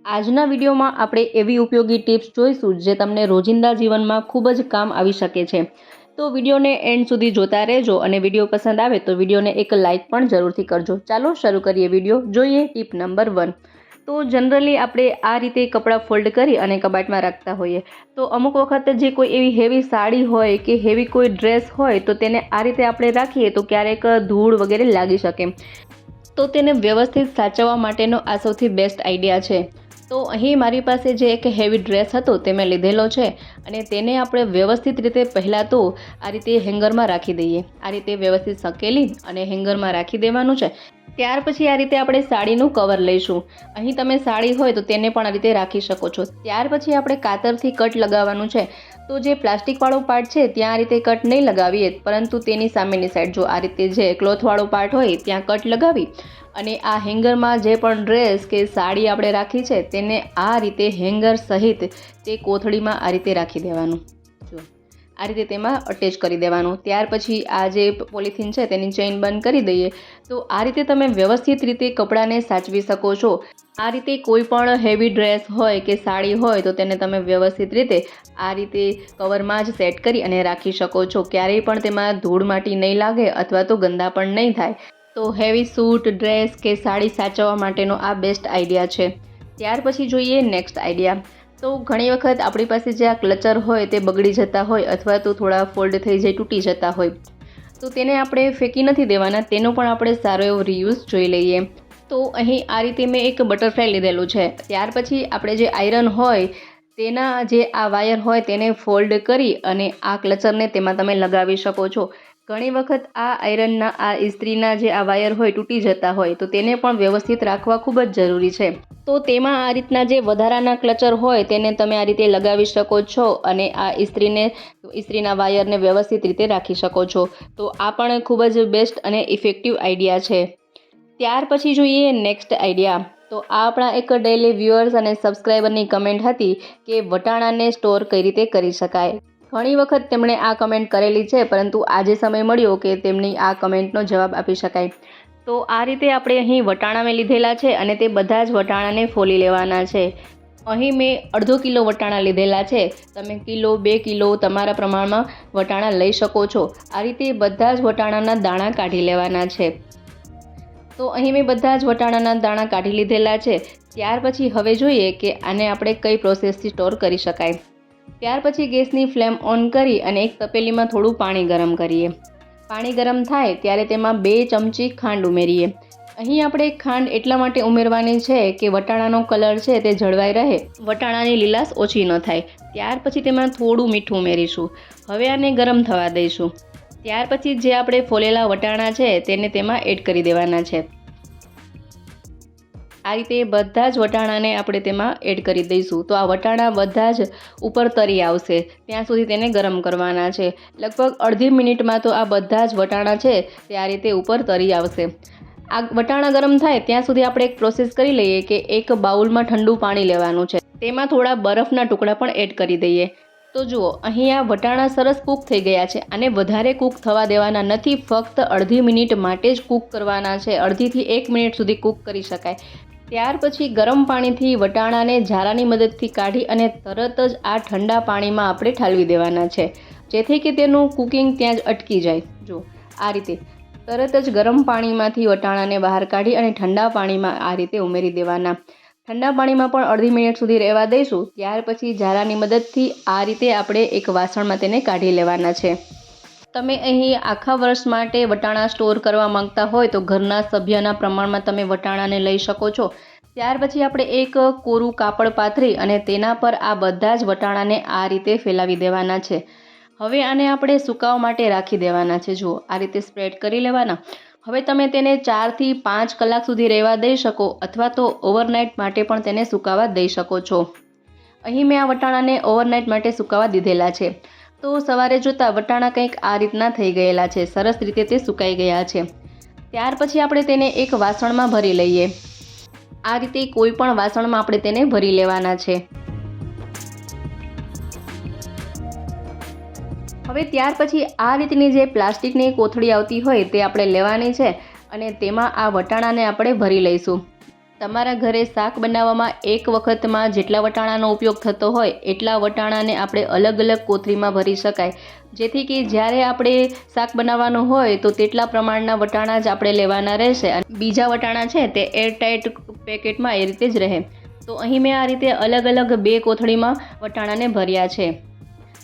આજના વિડીયોમાં આપણે એવી ઉપયોગી ટિપ્સ જોઈશું જે તમને રોજિંદા જીવનમાં ખૂબ જ કામ આવી શકે છે। તો વિડીયોને એન્ડ સુધી જોતા રહેજો અને વિડીયો પસંદ આવે તો વિડીયોને એક લાઇક પણ જરૂરથી કરજો। ચાલો શરૂ કરીએ વિડીયો। જોઈએ ટીપ નંબર 1। તો જનરલી આપણે આ રીતે કપડાં ફોલ્ડ કરી અને કબાટમાં રાખતા હોઈએ તો અમુક વખત જે કોઈ એવી હેવી સાડી હોય કે હેવી કોઈ ડ્રેસ હોય તો તેને આ રીતે આપણે રાખીએ તો ક્યારેક ધૂળ વગેરે લાગી શકે। તો તેને વ્યવસ્થિત સાચવવા માટેનો આ સૌથી બેસ્ટ આઈડિયા છે। તો અહીં મારી પાસે જે એક હેવી ડ્રેસ હતો તે મેં લીધેલો છે અને તેને આપણે વ્યવસ્થિત રીતે પહેલાં તો આ રીતે હેંગરમાં રાખી દઈએ। આ રીતે વ્યવસ્થિત સંકેલી અને હેંગરમાં રાખી દેવાનું છે। ત્યાર પછી આ રીતે આપણે સાડીનું કવર લઈશું। અહીં તમે સાડી હોય તો તેને પણ આ રીતે રાખી શકો છો। ત્યાર પછી આપણે કાતરથી કટ લગાવવાનું છે। તો જે પ્લાસ્ટિકવાળો પાર્ટ છે ત્યાં આ રીતે કટ નહીં લગાવીએ, પરંતુ તેની સામેની સાઈડ જો આ રીતે જે ક્લોથવાળો પાર્ટ હોય ત્યાં કટ લગાવી અને આ હેંગરમાં જે પણ ડ્રેસ કે સાડી આપણે રાખી છે તેને આ રીતે હેંગર સહિત તે કોથળીમાં આ રીતે રાખી દેવાનું। જો આ રીતે તેમાં અટેચ કરી દેવાનું। ત્યાર પછી આ જે પોલિથીન છે તેની ચેઇન બંધ કરી દઈએ તો આ રીતે તમે વ્યવસ્થિત રીતે કપડાને સાચવી શકો છો। આ રીતે કોઈ પણ હેવી ડ્રેસ હોય કે સાડી હોય તો તેને તમે વ્યવસ્થિત રીતે આ રીતે કવરમાં જ સેટ કરી અને રાખી શકો છો। ક્યારેય પણ તેમાં ધૂળ માટી નહીં લાગે અથવા તો ગંદા પણ નહીં થાય। તો હેવી સૂટ, ડ્રેસ કે સાડી સાચવવા માટેનો આ બેસ્ટ આઈડિયા છે। ત્યાર પછી જોઈએ નેક્સ્ટ આઈડિયા। તો ઘણી વખત આપણી પાસે જે આ ક્લચર હોય તે બગડી જતા હોય અથવા તો થોડા ફોલ્ડ થઈ જાય, તૂટી જતા હોય તો તેને આપણે ફેંકી નથી દેવાના, તેનો પણ આપણે સારો એવો રિયુઝ જોઈ લઈએ। તો અહીં આ રીતે મેં એક બટરફ્લાય લીધેલું છે। ત્યાર પછી આપણે જે આયરન હોય તેના જે આ વાયર હોય તેને ફોલ્ડ કરી અને આ ક્લચરને તેમાં તમે લગાવી શકો છો। ઘણી વખત આ આયરનના આ ઇસ્ત્રીના જે આ વાયર હોય તૂટી જતા હોય તો તેને પણ વ્યવસ્થિત રાખવા ખૂબ જ જરૂરી છે। તો તેમાં આ રીતના જે વધારાના ક્લચર હોય તેને તમે આ રીતે લગાવી શકો છો અને આ ઇસ્ત્રીના વાયરને વ્યવસ્થિત રીતે રાખી શકો છો। તો આ પણ ખૂબ જ બેસ્ટ અને ઇફેક્ટિવ આઈડિયા છે। ત્યાર પછી જોઈએ નેક્સ્ટ આઈડિયા। તો આ આપણા એક ડેલી વ્યુઅર્સ અને સબસ્ક્રાઈબરની કમેન્ટ હતી કે વટાણાને સ્ટોર કઈ રીતે કરી શકાય। ઘણી વખત તેમણે આ કમેન્ટ કરેલી છે, પરંતુ આજે સમય મળ્યો કે તેમની આ કમેન્ટનો જવાબ આપી શકાય। તો આ રીતે આપણે અહીં વટાણા મેં લીધેલા છે અને તે બધા જ વટાણાને ફોલી લેવાના છે। અહીં મેં અડધો કિલો વટાણા લીધેલા છે। તમે કિલો, 2 કિલો તમારા પ્રમાણમાં વટાણા લઈ શકો છો। આ રીતે બધા જ વટાણાના દાણા કાઢી લેવાના છે। તો અહીં મેં બધા જ વટાણાના દાણા કાઢી લીધેલા છે। ત્યાર પછી હવે જોઈએ કે આને આપણે કઈ પ્રોસેસથી સ્ટોર કરી શકાય। ત્યાર પછી ગેસની ફ્લેમ ઓન કરી અને એક તપેલીમાં થોડું પાણી ગરમ કરીએ। પાણી ગરમ થાય ત્યારે તેમાં 2 ચમચી ખાંડ ઉમેરીએ। અહીં આપણે ખાંડ એટલા માટે ઉમેરવાની છે કે વટાણાનો કલર છે તે જળવાઈ રહે, વટાણાની લીલાશ ઓછી ન થાય। ત્યાર પછી તેમાં થોડું મીઠું ઉમેરીશું। હવે આને ગરમ થવા દઈશું। ત્યાર પછી જે આપણે ફોલેલા વટાણા છે તેને તેમાં એડ કરી દેવાના છે। આ રીતે બધા જ વટાણાને આપણે તેમાં એડ કરી દઈશું। તો આ વટાણા બધા જ ઉપર તરી આવશે ત્યાં સુધી તેને ગરમ કરવાના છે। લગભગ અડધી મિનિટમાં તો આ બધા જ વટાણા છે તે આ રીતે ઉપર તરી આવશે। આ વટાણા ગરમ થાય ત્યાં સુધી આપણે એક પ્રોસેસ કરી લઈએ કે એક બાઉલમાં ઠંડુ પાણી લેવાનું છે, તેમાં થોડા બરફના ટુકડા પણ એડ કરી દઈએ। તો જુઓ અહીં આ વટાણા સરસ કૂક થઈ ગયા છે। આને વધારે કૂક થવા દેવાના નથી, ફક્ત અડધી મિનિટ માટે જ કૂક કરવાના છે। અડધીથી 1 મિનિટ સુધી કૂક કરી શકાય। ત્યાર પછી ગરમ પાણીથી વટાણાને ઝારાની મદદથી કાઢી અને તરત જ આ ઠંડા પાણીમાં આપણે ઠાલવી દેવાના છે, જેથી કે તેનું કુકિંગ ત્યાં જ અટકી જાય। જો આ રીતે તરત જ ગરમ પાણીમાંથી વટાણાને બહાર કાઢી અને ઠંડા પાણીમાં આ રીતે ઉમેરી દેવાના। ઠંડા પાણીમાં પણ અડધી મિનિટ સુધી રહેવા દઈશું। ત્યાર પછી ઝારાની મદદથી આ રીતે આપણે એક વાસણમાં તેને કાઢી લેવાના છે। તમે અહીં આખા વર્ષ માટે વટાણા સ્ટોર કરવા માંગતા હોય તો ઘરના સભ્યના પ્રમાણમાં તમે વટાણાને લઈ શકો છો। ત્યાર પછી આપણે એક કોરું કાપડ પાથરી અને તેના પર આ બધા જ વટાણાને આ રીતે ફેલાવી દેવાના છે। હવે આને આપણે સુકાવા માટે રાખી દેવાના છે। જુઓ આ રીતે સ્પ્રેડ કરી લેવાના। હવે તમે તેને 4 થી 5 કલાક સુધી રહેવા દઈ શકો અથવા તો ઓવરનાઇટ માટે પણ તેને સુકાવા દઈ શકો છો। અહીં મેં આ વટાણાને ઓવરનાઇટ માટે સુકાવા દીધેલા છે। તો સવારે જોતાં વટાણા કંઈક આ રીતના થઈ ગયેલા છે, સરસ રીતે તે સુકાઈ ગયા છે। ત્યાર પછી આપણે તેને એક વાસણમાં ભરી લઈએ। આ રીતે કોઈ પણ વાસણમાં આપણે તેને ભરી લેવાના છે। હવે ત્યાર પછી આ રીતની જે પ્લાસ્ટિકની કોથળી આવતી હોય તે આપણે લેવાની છે અને તેમાં આ વટાણાને આપણે ભરી લઈશું। તમારા ઘરે શાક બનાવવામાં એક વખતમાં જેટલા વટાણાનો ઉપયોગ થતો હોય એટલા વટાણાને આપણે અલગ અલગ કોથળીમાં ભરી શકાય, જેથી કે જ્યારે આપણે શાક બનાવવાનું હોય તો તેટલા પ્રમાણના વટાણા જ આપણે લેવાના રહેશે અને બીજા વટાણા છે તે એરટાઇટ પેકેટમાં એ રીતે જ રહે. તો અહીં મેં આ રીતે અલગ અલગ 2 કોથળીમાં વટાણાને ભર્યા છે.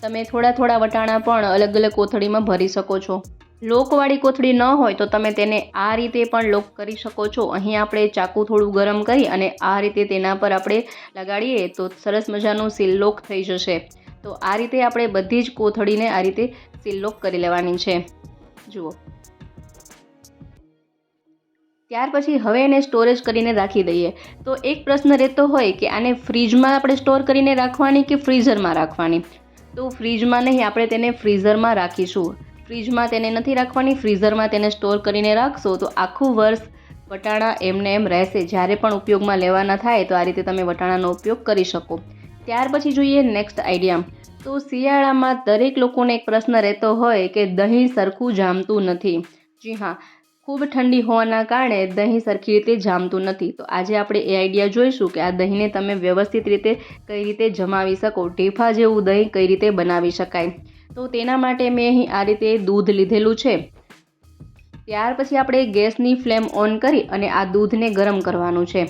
તમે થોડા થોડા વટાણા પણ અલગ અલગ કોથળીમાં ભરી શકો છો. લોકવાળી કોથળી ન હોય તો તમે તેને આ રીતે પણ લોક કરી શકો છો. અહીં આપણે ચાકુ થોડું ગરમ કરી અને આ રીતે તેના પર આપણે લગાડીએ તો સરસ મજાનું સીલ લોક થઈ જશે. તો આ રીતે આપણે બધી જ કોથળીને આ રીતે સીલ લોક કરી લેવાની છે. જુઓ. ત્યાર પછી હવે એને સ્ટોરેજ કરીને રાખી દઈએ. તો એક પ્રશ્ન રહેતો હોય કે આને ફ્રીજમાં આપણે સ્ટોર કરીને રાખવાની કે ફ્રીઝરમાં રાખવાની. તો ફ્રીજમાં નહીં, આપણે તેને ફ્રીઝરમાં રાખીશું. ફ્રીજમાં તેને નથી રાખવાની, ફ્રીઝરમાં તેને સ્ટોર કરીને રાખશો તો આખું વર્ષ વટાણા એમને એમ રહેશે. જ્યારે પણ ઉપયોગમાં લેવાના થાય તો આ રીતે તમે વટાણાનો ઉપયોગ કરી શકો. ત્યાર પછી જોઈએ નેક્સ્ટ આઈડિયા. તો શિયાળામાં દરેક લોકોને એક પ્રશ્ન રહેતો હોય કે દહીં સરખું જામતું નથી. જી હા, ખૂબ ઠંડી હોવાના કારણે દહીં સરખી રીતે જામતું નથી. તો આજે આપણે એ આઈડિયા જોઈશું કે આ દહીંને તમે વ્યવસ્થિત રીતે કઈ રીતે જમાવી શકો, ઢેફા જેવું દહીં કઈ રીતે બનાવી શકાય. તો તેના માટે મેં અહીં આ રીતે દૂધ લીધેલું છે. ત્યાર પછી આપણે ગેસની ફ્લેમ ઓન કરી અને આ દૂધને ગરમ કરવાનું છે.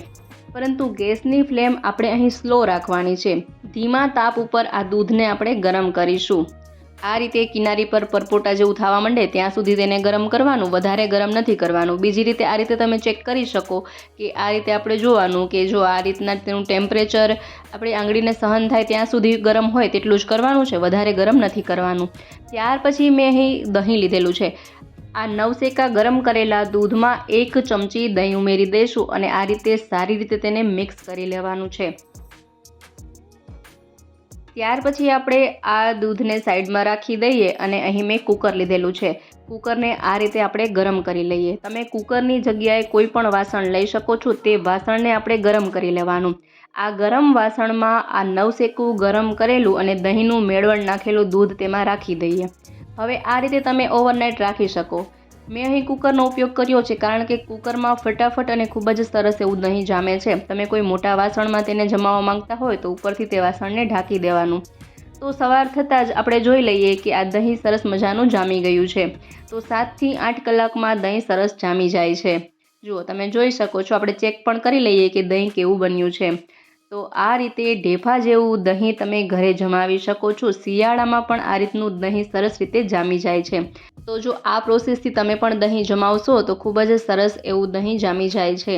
પરંતુ ગેસની ફ્લેમ આપણે અહીં સ્લો રાખવાની છે. ધીમા તાપ ઉપર આ દૂધને આપણે ગરમ કરીશું. આ રીતે કિનારી પર પરપોટા જેવું થવા માંડે ત્યાં સુધી તેને ગરમ કરવાનું, વધારે ગરમ નથી કરવાનું. બીજી રીતે આ રીતે તમે ચેક કરી શકો કે આ રીતે આપણે જોવાનું કે જો આ રીતના તેનું ટેમ્પરેચર આપણી આંગળીને સહન થાય ત્યાં સુધી ગરમ હોય તેટલું જ કરવાનું છે, વધારે ગરમ નથી કરવાનું. ત્યાર પછી મેં અહીં દહીં લીધેલું છે. આ નવસેકા ગરમ કરેલા દૂધમાં 1 ચમચી દહીં ઉમેરી દઈશું અને આ રીતે સારી રીતે તેને મિક્સ કરી લેવાનું છે. ત્યાર પછી આપણે આ દૂધને સાઈડમાં રાખી દઈએ અને અહીં મેં કુકર લીધેલું છે. કુકરને આ રીતે આપણે ગરમ કરી લઈએ. તમે કુકરની જગ્યાએ કોઈ પણ વાસણ લઈ શકો છો. તે વાસણને આપણે ગરમ કરી લેવાનું. આ ગરમ વાસણમાં આ નવસેકું ગરમ કરેલું અને દહીંનું મેળવણ નાખેલું દૂધ તેમાં રાખી દઈએ. હવે આ રીતે તમે ઓવરનાઇટ રાખી શકો. મેં અહીં કુકરનો ઉપયોગ કર્યો છે કારણ કે કુકરમાં ફટાફટ અને ખૂબ જ સરસ એવું દહીં જામે છે. તમે કોઈ મોટા વાસણમાં તેને જમાવવા માંગતા હોય તો ઉપરથી તે વાસણને ઢાંકી દેવાનું. તો સવાર થતાં જ આપણે જોઈ લઈએ કે આ દહીં સરસ મજાનું જામી ગયું છે. તો 7 થી 8 કલાકમાં દહીં સરસ જામી જાય છે. જુઓ, તમે જોઈ શકો છો. આપણે ચેક પણ કરી લઈએ કે દહીં કેવું બન્યું છે. તો આ રીતે ઢેફા જેવું દહીં તમે ઘરે જમાવી શકો છો. શિયાળામાં પણ આ રીતનું દહીં સરસ રીતે જામી જાય છે. તો જો આ પ્રોસેસથી તમે પણ દહીં જમાવશો તો ખૂબ જ સરસ એવું દહીં જામી જાય છે.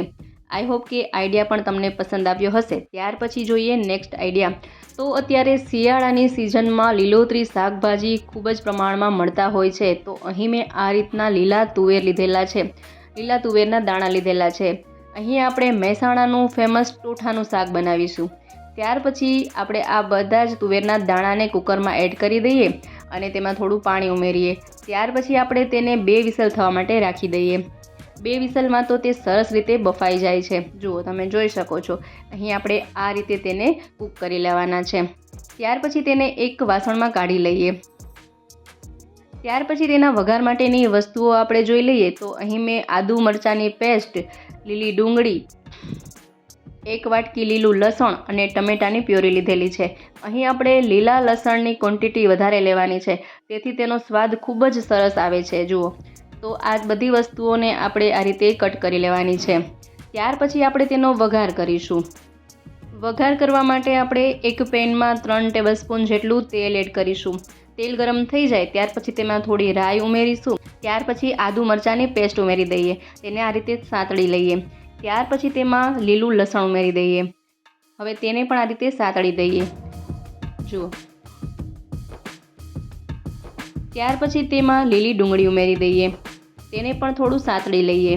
આઈ હોપ કે આઈડિયા પણ તમને પસંદ આવ્યો હશે. ત્યાર પછી જોઈએ નેક્સ્ટ આઈડિયા. તો અત્યારે શિયાળાની સિઝનમાં લીલોતરી શાકભાજી ખૂબ જ પ્રમાણમાં મળતા હોય છે. તો અહીં મેં આ રીતના લીલા તુવેર લીધેલા છે. લીલા તુવેરના દાણા લીધેલા છે. અહીં આપણે મહેસાણાનું ફેમસ ટોઠાનું શાક બનાવીશું. ત્યાર પછી આપણે આ બધા જ તુવેરના દાણાને કુકરમાં એડ કરી દઈએ અને તેમાં થોડું પાણી ઉમેરીએ. ત્યાર પછી આપણે તેને 2 વિસલ થવા માટે રાખી દઈએ. 2 વિસલમાં તો તે સરસ રીતે બફાઈ જાય છે. જુઓ, તમે જોઈ શકો છો. અહીં આપણે આ રીતે તેને કૂક કરી લેવાના છે. ત્યાર પછી તેને એક વાસણમાં કાઢી લઈએ. ત્યાર પછી તેના વઘાર માટેની વસ્તુઓ આપણે જોઈ લઈએ. તો અહીં મેં આદુ મરચાંની પેસ્ટ, લીલી ડુંગળી, 1 વાટકી લીલું લસણ અને ટમેટાની પ્યોરી લીધેલી છે. અહીં આપણે લીલા લસણની ક્વોન્ટિટી વધારે લેવાની છે, તેથી તેનો સ્વાદ ખૂબ જ સરસ આવે છે. જુઓ, તો આ બધી વસ્તુઓને આપણે આ રીતે કટ કરી લેવાની છે. ત્યાર પછી આપણે તેનો વઘાર કરીશું. વઘાર કરવા માટે આપણે એક પેનમાં 3 ટેબલસ્પૂન જેટલું તેલ એડ કરીશું. તેલ ગરમ થઈ જાય ત્યાર પછી તેમાં થોડી રાઈ ઉમેરીશું. ત્યાર પછી આદુ મરચાંની પેસ્ટ ઉમેરી દઈએ. તેને આ રીતે સાંતળી લઈએ. ત્યાર પછી તેમાં લીલું લસણ ઉમેરી દઈએ. હવે તેને પણ આ રીતે સાંતળી દઈએ. જુઓ, ત્યાર પછી તેમાં લીલી ડુંગળી ઉમેરી દઈએ. તેને પણ થોડું સાંતળી લઈએ.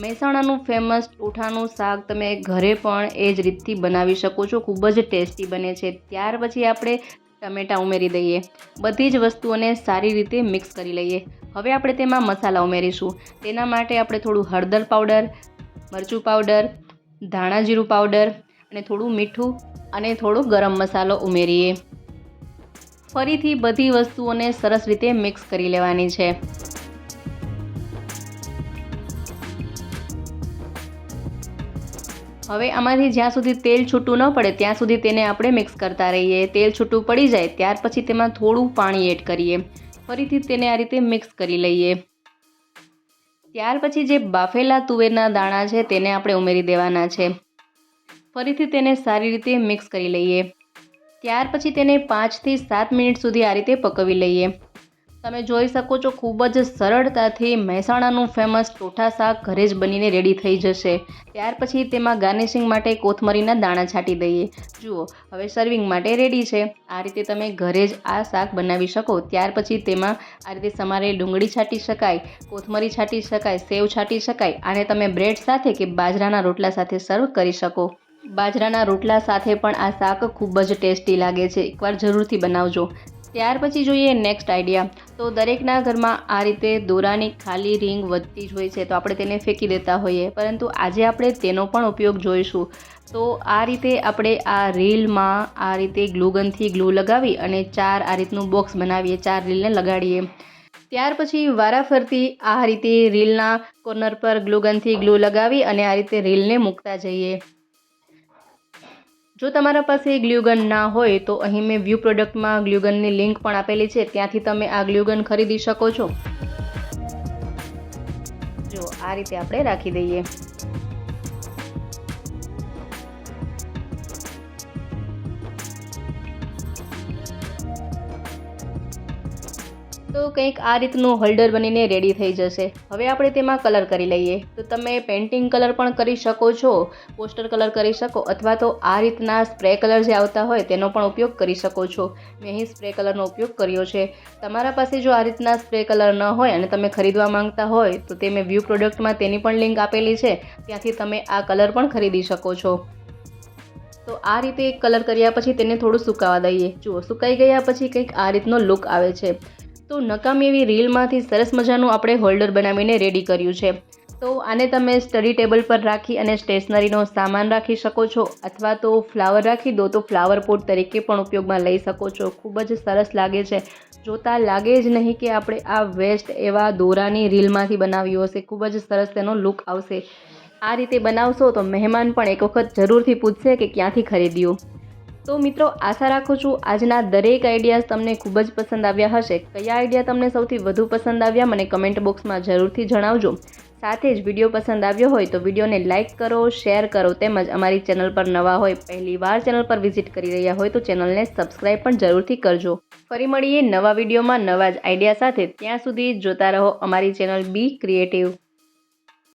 મહેસાણાનું ફેમસ ટોઠાનું શાક તમે ઘરે પણ એ જ રીતથી બનાવી શકો છો. ખૂબ જ ટેસ્ટી બને છે. ત્યાર પછી આપણે ટમેટાં ઉમેરી દઈએ. બધી જ વસ્તુઓને સારી રીતે મિક્સ કરી લઈએ. હવે આપણે તેમાં મસાલા ઉમેરીશું. તેના માટે આપણે થોડું હળદર પાવડર, મરચું પાવડર, ધાણા જીરું પાવડર અને થોડું મીઠું અને થોડો ગરમ મસાલો ઉમેરીએ. ફરીથી બધી વસ્તુઓને સરસ રીતે મિક્સ કરી લેવાની છે. હવે આમાંથી જ્યાં સુધી તેલ છૂટું ન પડે ત્યાં સુધી તેને આપણે મિક્સ કરતા રહીએ. તેલ છૂટું પડી જાય ત્યાર પછી તેમાં થોડું પાણી એડ કરીએ. ફરીથી તેને આ રીતે મિક્સ કરી લઈએ. ત્યાર પછી જે બાફેલા તુવેરના દાણા છે તેને આપણે ઉમેરી દેવાના છે. ફરીથી તેને સારી રીતે મિક્સ કરી લઈએ. ત્યાર પછી તેને 5 થી 7 મિનિટ સુધી આ રીતે પકવી લઈએ. તમે જોઈ શકો છો ખૂબ જ સરળતાથી મહેસાણાનું ફેમસ ટોઠા શાક ઘરે જ બનીને રેડી થઈ જશે. ત્યાર પછી તેમાં ગાર્નિશિંગ માટે કોથમરીના દાણા છાંટી દઈએ. જુઓ હવે સર્વિંગ માટે રેડી છે. આ રીતે તમે ઘરે જ આ શાક બનાવી શકો. ત્યાર પછી તેમાં આ રીતે સમારેલ ડુંગળી છાંટી શકાય, કોથમરી છાંટી શકાય, સેવ છાંટી શકાય. આને તમે બ્રેડ સાથે કે બાજરાના રોટલા સાથે સર્વ કરી શકો. બાજરાના રોટલા સાથે પણ આ શાક ખૂબ જ ટેસ્ટી લાગે છે. એકવાર જરૂરથી બનાવજો. ત્યાર પછી જોઈએ નેક્સ્ટ આઈડિયા. તો દરેકના ઘરમાં આ રીતે દોરાની ખાલી રીંગ વધતી જ હોય છે, તો આપણે તેને ફેંકી દેતા હોઈએ, પરંતુ આજે આપણે તેનો પણ ઉપયોગ જોઈશું. તો આ રીતે આપણે આ રીલમાં આ રીતે ગ્લુગનથી ગ્લુ લગાવી અને 4 આ રીતનું બોક્સ બનાવીએ, 4 રીલને લગાડીએ. ત્યાર પછી વારાફરતી આ રીતે રીલના કોર્નર પર ગ્લુગનથી ગ્લુ લગાવી અને આ રીતે રીલને મૂકતા જઈએ. જો તમારા પાસે ગ્લુગન ના હોય તો અહીં મેં વ્યૂ પ્રોડક્ટમાં ગ્લુગનની લિંક પણ આપેલી છે, ત્યાંથી તમે આ ગ્લુગન ખરીદી શકો છો. જો આ રીતે આપણે રાખી દઈએ. તો કંઈક આ રીતનું હોલ્ડર બનીને રેડી થઈ જશે. હવે આપણે તેમાં કલર કરી લઈએ. તો તમે પેઇન્ટિંગ કલર પણ કરી શકો છો, પોસ્ટર કલર કરી શકો, અથવા તો આ રીતના સ્પ્રે કલર જે આવતા હોય તેનો પણ ઉપયોગ કરી શકો છો. મેં અહીં સ્પ્રે કલરનો ઉપયોગ કર્યો છે. તમારા પાસે જો આ રીતના સ્પ્રે કલર ન હોય અને તમે ખરીદવા માંગતા હોય તો તે મેં વ્યૂ પ્રોડક્ટમાં તેની પણ લિંક આપેલી છે, ત્યાંથી તમે આ કલર પણ ખરીદી શકો છો. તો આ રીતે કલર કર્યા પછી તેને થોડું સુકાવા દઈએ. જુઓ સુકાઈ ગયા પછી કંઈક આ રીતનો લુક આવે છે. તો નકામી એવી રીલમાંથી સરસ મજાનું આપણે હોલ્ડર બનાવીને રેડી કર્યું છે. તો આને તમે સ્ટડી ટેબલ પર રાખી અને સ્ટેશનરીનો સામાન રાખી શકો છો, અથવા તો ફ્લાવર રાખી દો તો ફ્લાવર પોટ તરીકે પણ ઉપયોગમાં લઈ શકો છો. ખૂબ જ સરસ લાગે છે. જોતાં લાગે જ નહીં કે આપણે આ વેસ્ટ એવા દોરાની રીલમાંથી બનાવ્યું હશે. ખૂબ જ સરસ તેનો લુક આવશે. આ રીતે બનાવશો તો મહેમાન પણ એક વખત જરૂરથી પૂછશે કે ક્યાંથી ખરીદ્યું. તો મિત્રો આશા રાખું છું આજના દરેક આઈડિયાઝ તમને ખૂબ જ પસંદ આવ્યા હશે. કયા આઈડિયા તમને સૌથી વધુ પસંદ આવ્યા મને કમેન્ટ બોક્સમાં જરૂરથી જણાવજો. સાથે જ વિડીયો પસંદ આવ્યો હોય તો વિડીયોને લાઇક કરો, શેર કરો, તેમજ અમારી ચેનલ પર નવા હોય, પહેલી વાર ચેનલ પર વિઝિટ કરી રહ્યા હોય તો ચેનલને સબસ્ક્રાઈબ પણ જરૂરથી કરજો. ફરી મળીએ નવા વિડીયોમાં નવા જ આઈડિયા સાથે. ત્યાં સુધી જોતા રહો અમારી ચેનલ બી ક્રિએટિવ.